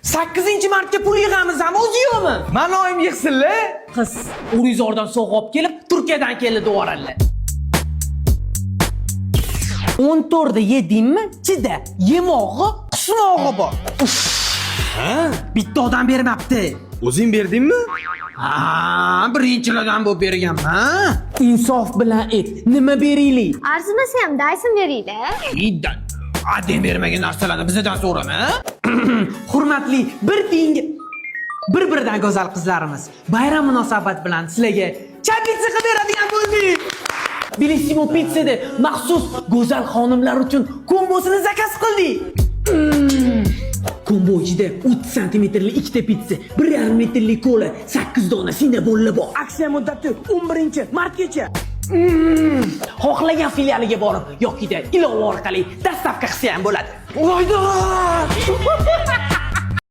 8-martga pul yig'amiz, ham o'zi yo'qmi? Mana oyim yig'sinlar. Qiz Urizordan sovg'a olib kelib, Turkiyadan keldi do'g'arallar. 14da yedingmi? Ichida yemog'i, qusmog'i bor. Ha? Bitta odam bermabdi. O'zing berdingmi? Ha, birinchilardan bo'lib berganman. Insof bilan ayt, nima beraylik? Arzimasa ham Dyson beringlar. Iddan. Adem bermagan narsalarni bizdan so'rama. Hurmatli, bir tiyinga bir-biridan go'zal qizlarimiz, bayram munosabati bilan sizlarga choy pitsa qilib beradigan bo'ldik. Bellissimo Pizza'da maxsus go'zal xonimlar uchun kombosini zakaz qildik. Kombo ichida 30 santimetrli ikkita pitsa, 1,5 metrli kola, 8 dona sinabonlar bor. Aksiya muddati 11-martgacha. Xohlagan filialiga borib yoki ilova orqali dastavka qilsa ham bo'ladi. Voyda!